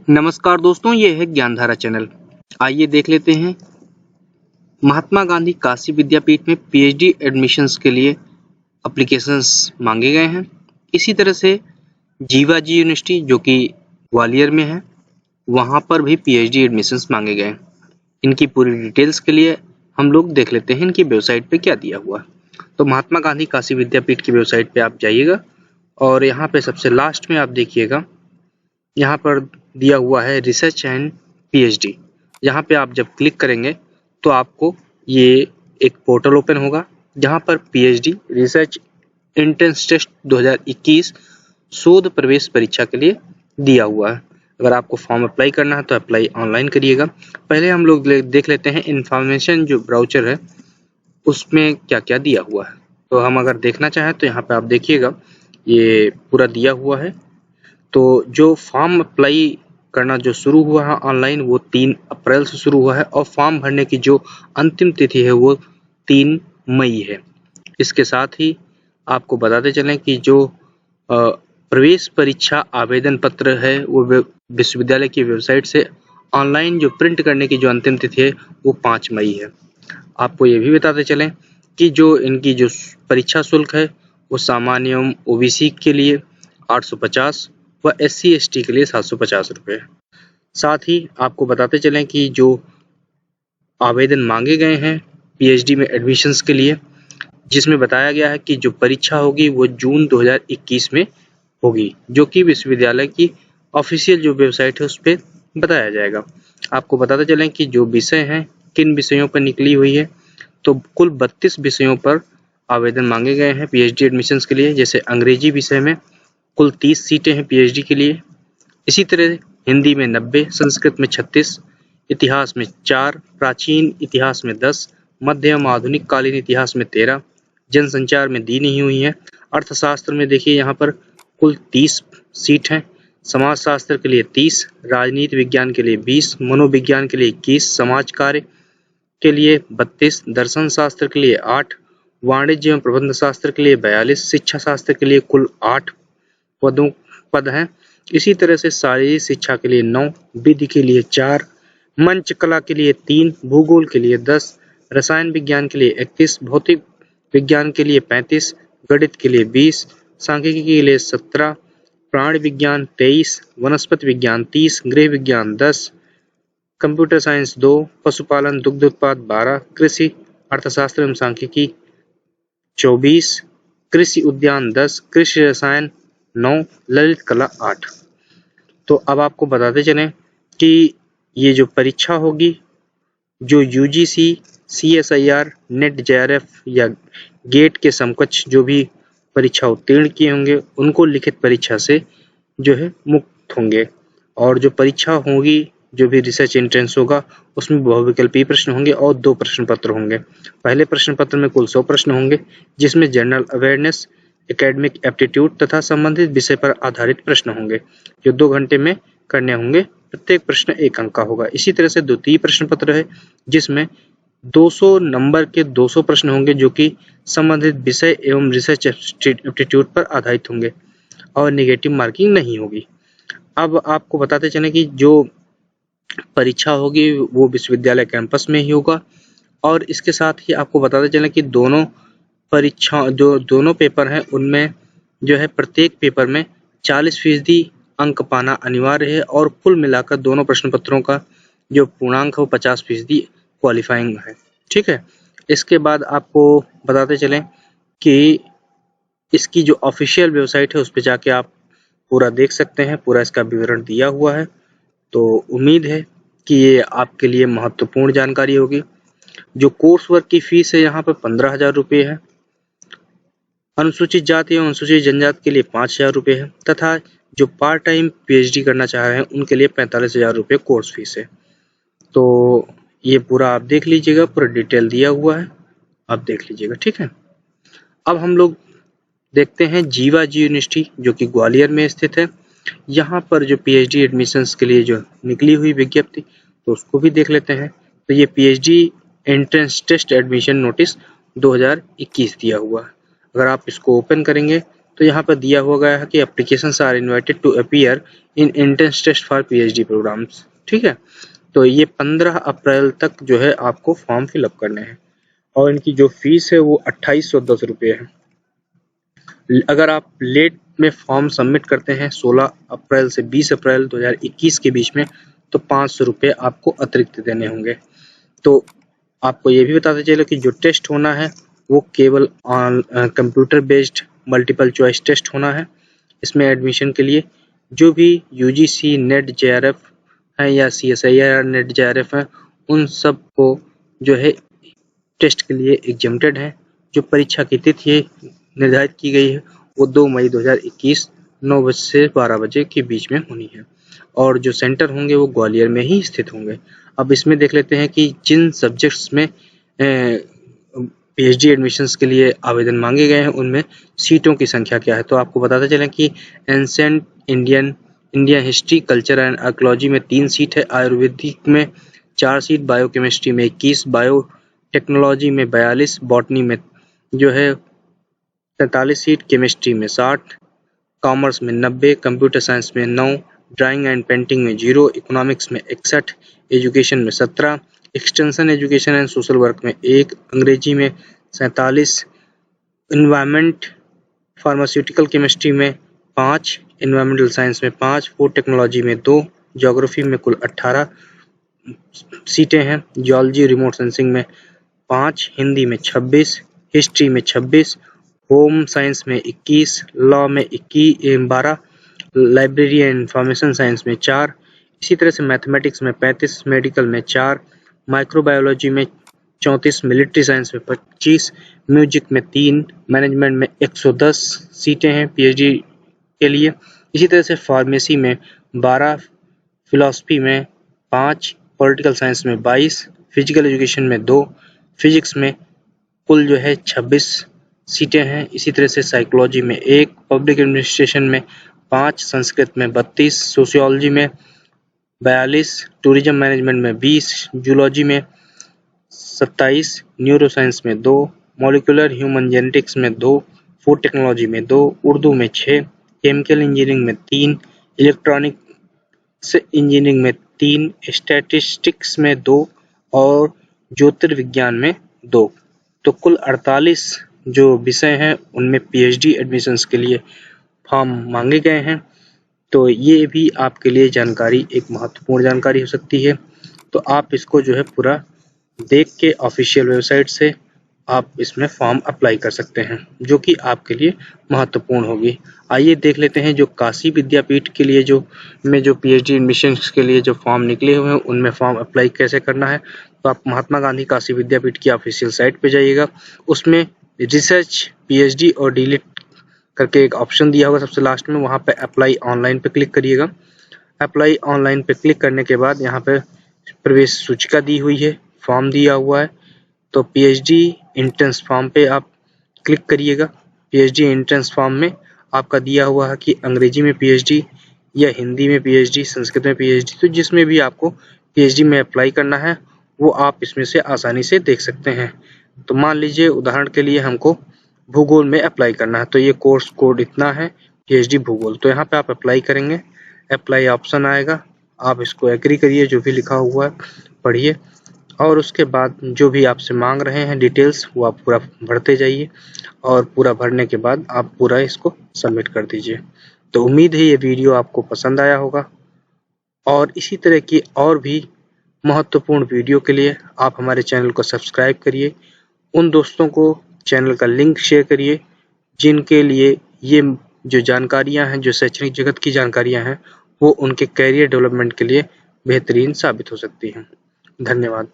नमस्कार दोस्तों, ये है ज्ञानधारा चैनल। आइए देख लेते हैं महात्मा गांधी काशी विद्यापीठ में पीएचडी एडमिशन्स के लिए एप्लीकेशंस मांगे गए हैं। इसी तरह से जीवाजी यूनिवर्सिटी जो कि ग्वालियर में है, वहाँ पर भी पीएचडी एडमिशन्स मांगे गए हैं। इनकी पूरी डिटेल्स के लिए हम लोग देख लेते हैं इनकी वेबसाइट पे क्या दिया हुआ है। तो महात्मा गांधी काशी विद्यापीठ की वेबसाइट पे आप जाइएगा और यहाँ पे सबसे लास्ट में आप देखिएगा, यहाँ पर दिया हुआ है रिसर्च एंड पीएचडी। यहाँ पे आप जब क्लिक करेंगे तो आपको ये एक पोर्टल ओपन होगा जहाँ पर पीएचडी रिसर्च एंट्रेंस टेस्ट 2021 शोध प्रवेश परीक्षा के लिए दिया हुआ है। अगर आपको फॉर्म अप्लाई करना है तो अप्लाई ऑनलाइन करिएगा। पहले हम लोग देख लेते हैं इंफॉर्मेशन जो ब्राउचर है उसमें क्या क्या दिया हुआ है। तो हम अगर देखना चाहें तो यहाँ पे आप देखिएगा, ये पूरा दिया हुआ है। तो जो फॉर्म अप्लाई करना जो शुरू हुआ है ऑनलाइन वो 3 अप्रैल से शुरू हुआ है और फॉर्म भरने की जो अंतिम तिथि है वो 3 मई है। इसके साथ ही आपको बताते चलें कि जो प्रवेश परीक्षा आवेदन पत्र है वो विश्वविद्यालय की वेबसाइट से ऑनलाइन जो प्रिंट करने की जो अंतिम तिथि है वो 5 मई है। आपको ये भी बताते चलें कि जो इनकी जो परीक्षा शुल्क है वो सामान्य एवं ओबीसी के लिए 850 व SC ST के लिए 750 रुपये। साथ ही आपको बताते चलें कि जो आवेदन मांगे गए हैं पीएचडी में एडमिशन्स के लिए, जिसमें बताया गया है कि जो परीक्षा होगी वो जून 2021 में होगी, जो कि विश्वविद्यालय की ऑफिशियल जो वेबसाइट है उस पर बताया जाएगा। आपको बताते चलें कि जो विषय हैं किन विषयों पर निकली हुई है, तो कुल 32 विषयों पर आवेदन मांगे गए हैं पीएचडी एडमिशन्स के लिए। जैसे अंग्रेजी विषय में कुल 30 सीटें हैं पीएचडी के लिए। इसी तरह हिंदी में 90, संस्कृत में 36, इतिहास में 4, प्राचीन इतिहास में 10, मध्य एवं आधुनिक कालीन इतिहास में 13, जनसंचार में दी नहीं हुई है। अर्थशास्त्र में देखिए यहाँ पर कुल 30 सीट हैं, समाजशास्त्र के लिए 30, राजनीति विज्ञान के लिए 20, मनोविज्ञान के लिए 21, समाज कार्य के लिए 32, दर्शन शास्त्र के लिए 8, वाणिज्य एवं प्रबंध शास्त्र के लिए 42, शिक्षा शास्त्र के लिए कुल 8 पद हैं। इसी तरह से शारीरिक शिक्षा के लिए 9, विधि के लिए 4, मंच कला के लिए 3, भूगोल के लिए 10, रसायन विज्ञान के लिए 31, भौतिक विज्ञान के लिए 35, गणित के लिए 20, सांख्यिकी के लिए 17, प्राणी विज्ञान 23, वनस्पति विज्ञान 30, गृह विज्ञान 10, कंप्यूटर साइंस 2, पशुपालन दुग्ध उत्पाद 12, कृषि अर्थशास्त्र एवं सांख्यिकी 24, कृषि उद्यान 10, कृषि रसायन 9, ललित कला 8। तो अब आपको बताते चलें कि ये जो परीक्षा होगी जो यूजीसी, सीएसआईआर, नेट, जेआरएफ या गेट के समकक्ष जो भी परीक्षा उत्तीर्ण किए होंगे उनको लिखित परीक्षा से जो है मुक्त होंगे। और जो परीक्षा होगी जो भी रिसर्च एंट्रेंस होगा उसमें बहुविकल्पीय प्रश्न होंगे और 2 प्रश्न पत्र होंगे। पहले प्रश्न पत्र में कुल 100 प्रश्न होंगे, जिसमें जनरल अवेयरनेस, एकेडमिक एप्टीट्यूड तथा संबंधित विषय पर आधारित प्रश्न होंगे जो 2 घंटे में करने होंगे। प्रत्येक प्रश्न 1 अंक का होगा। इसी तरह से द्वितीय प्रश्न पत्र है जिसमें 200 नंबर के 200 प्रश्न होंगे जो कि संबंधित विषय एवं रिसर्च एप्टीट्यूड पर आधारित होंगे और नेगेटिव मार्किंग नहीं होगी। अब आपको बताते चलें कि जो परीक्षा होगी वो विश्वविद्यालय कैंपस में ही होगा। और इसके साथ ही आपको बताते चलें कि दोनों परीक्षा जो दोनों पेपर हैं उनमें जो है प्रत्येक पेपर में 40% अंक पाना अनिवार्य है और कुल मिलाकर दोनों प्रश्न पत्रों का जो पूर्णांक है वो 50% क्वालिफाइंग है। ठीक है। इसके बाद आपको बताते चलें कि इसकी जो ऑफिशियल वेबसाइट है उस पर जाके आप पूरा देख सकते हैं, पूरा इसका विवरण दिया हुआ है। तो उम्मीद है कि ये आपके लिए महत्वपूर्ण जानकारी होगी। जो कोर्स वर्क की फीस है यहाँ पर 15,000 रुपये है, अनुसूचित जाति एवं अनुसूचित जनजाति के लिए 5,000 रुपये है तथा जो पार्ट टाइम पीएचडी करना चाह रहे हैं उनके लिए 45,000 रुपये कोर्स फीस है। तो ये पूरा आप देख लीजिएगा, पूरा डिटेल दिया हुआ है, आप देख लीजिएगा। ठीक है। अब हम लोग देखते हैं जीवाजी यूनिवर्सिटी जो कि ग्वालियर में स्थित है। यहाँ पर जो पीएचडी एडमिशन्स के लिए जो निकली हुई विज्ञप्ति तो उसको भी देख लेते हैं। तो ये PhD entrance test admission notice 2021 दिया हुआ है। अगर आप इसको ओपन करेंगे तो यहाँ पर दिया हुआ गया है कि applications are invited to appear in entrance test for PhD programmes. ठीक है, तो ये 15 अप्रैल तक जो है आपको फॉर्म फिलअप करने हैं और इनकी जो फीस है वो 2810 रुपये है। अगर आप लेट में फॉर्म सबमिट करते हैं 16 अप्रैल से 20 अप्रैल 2021 के बीच में तो 500 रुपये आपको अतिरिक्त देने होंगे। तो आपको ये भी बताते चलो कि जो टेस्ट होना है वो केवल computer based multiple choice test होना है। इसमें एडमिशन के लिए जो भी यूजीसी नेट जेआरएफ है या सीएसआईआर नेट जेआरएफ है उन सब को जो है टेस्ट के लिए एग्जम्प्टेड है। जो परीक्षा की तिथि निर्धारित की गई है वो 2 मई 2021 9 बजे से 12 बजे के बीच में होनी है और जो सेंटर होंगे वो ग्वालियर में ही स्थित होंगे। अब इसमें देख लेते हैं कि जिन सब्जेक्ट्स में पीएचडी एडमिशन्स के लिए आवेदन मांगे गए हैं उनमें सीटों की संख्या क्या है। तो आपको बताते चलें कि ancient Indian history culture and archaeology में 3 सीट है, आयुर्वेदिक में 4 सीट, बायोकेमिस्ट्री में 21, बायोटेक्नोलॉजी में 42, बॉटनी में जो है 43 सीट, केमिस्ट्री में 60, कॉमर्स में 90, कंप्यूटर साइंस में 9, ड्राइंग एंड पेंटिंग में 0, इकोनॉमिक्स में 61, एजुकेशन में 17, extension education and social work में 1, अंग्रेजी में 47, इन्वायरमेंट फार्मास्यूटिकल केमिस्ट्री में 5, इन्वायरमेंटल साइंस में 5, फूड टेक्नोलॉजी में 2, ज्योग्राफी में कुल 18 सीटें हैं, जियोलॉजी रिमोट सेंसिंग में 5, हिंदी में 26, हिस्ट्री में 26, होम साइंस में 21, लॉ में 12, लाइब्रेरी एंड इंफॉर्मेशन साइंस में 4, इसी तरह से मैथमेटिक्स में 35, मेडिकल में 4, माइक्रोबायोलॉजी में 34, मिलिट्री साइंस में 25, म्यूजिक में 3, मैनेजमेंट में 110 सीटें हैं पीएचडी के लिए। इसी तरह से फार्मेसी में 12, फिलॉसफी में 5, पॉलिटिकल साइंस में 22, फिजिकल एजुकेशन में 2, फिजिक्स में कुल जो है 26 सीटें हैं। इसी तरह से साइकोलॉजी में 1, पब्लिक एडमिनिस्ट्रेशन में 5, संस्कृत में 32, सोशियोलॉजी में 42, टूरिज्म मैनेजमेंट में 20, जूलॉजी में 27, न्यूरोसाइंस में 2, मॉलिक्यूलर ह्यूमन जेनेटिक्स में 2, फूड टेक्नोलॉजी में 2, उर्दू में 6, केमिकल इंजीनियरिंग में 3, इलेक्ट्रॉनिक्स इंजीनियरिंग में 3, स्टैटिस्टिक्स में 2 और ज्योतिर्विज्ञान में 2। तो कुल 48 जो विषय हैं उनमें पीएचडी एडमिशन्स के लिए फॉर्म मांगे गए हैं। तो ये भी आपके लिए जानकारी एक महत्वपूर्ण जानकारी हो सकती है। तो आप इसको जो है पूरा देख के ऑफिशियल वेबसाइट से आप इसमें फॉर्म अप्लाई कर सकते हैं जो कि आपके लिए महत्वपूर्ण होगी। आइए देख लेते हैं जो काशी विद्यापीठ के लिए जो पीएचडी एडमिशन्स के लिए जो फॉर्म निकले हुए हैं उनमें फॉर्म अप्लाई कैसे करना है। तो आप महात्मा गांधी काशी विद्यापीठ की ऑफिशियल साइट पे जाइएगा, उसमें रिसर्च पीएचडी और डीलिट करके एक ऑप्शन दिया होगा सबसे लास्ट में, वहाँ पे अप्लाई ऑनलाइन पे क्लिक करिएगा। अप्लाई ऑनलाइन पे क्लिक करने के बाद यहाँ पे प्रवेश सूचिका दी हुई है, फॉर्म दिया हुआ है। तो पीएचडी एंट्रेंस फॉर्म पे आप क्लिक करिएगा। पीएचडी एंट्रेंस फॉर्म में आपका दिया हुआ है कि अंग्रेजी में पीएचडी या हिंदी में पीएचडी, संस्कृत में पीएचडी, तो जिसमें भी आपको पीएचडी में अप्लाई करना है वो आप इसमें से आसानी से देख सकते हैं। तो मान लीजिए उदाहरण के लिए हमको भूगोल में अप्लाई करना है, तो ये कोर्स कोड इतना है पीएचडी भूगोल। तो यहाँ पे आप अप्लाई करेंगे, अप्लाई ऑप्शन आएगा, आप इसको एग्री करिए, जो भी लिखा हुआ है पढ़िए और उसके बाद जो भी आपसे मांग रहे हैं डिटेल्स वो आप पूरा भरते जाइए और पूरा भरने के बाद आप पूरा इसको सबमिट कर दीजिए। तो उम्मीद है ये वीडियो आपको पसंद आया होगा और इसी तरह की और भी महत्वपूर्ण वीडियो के लिए आप हमारे चैनल को सब्सक्राइब करिए। उन दोस्तों को चैनल का लिंक शेयर करिए जिनके लिए ये जो जानकारियां हैं, जो शैक्षणिक जगत की जानकारियां हैं, वो उनके कैरियर डेवलपमेंट के लिए बेहतरीन साबित हो सकती हैं। धन्यवाद।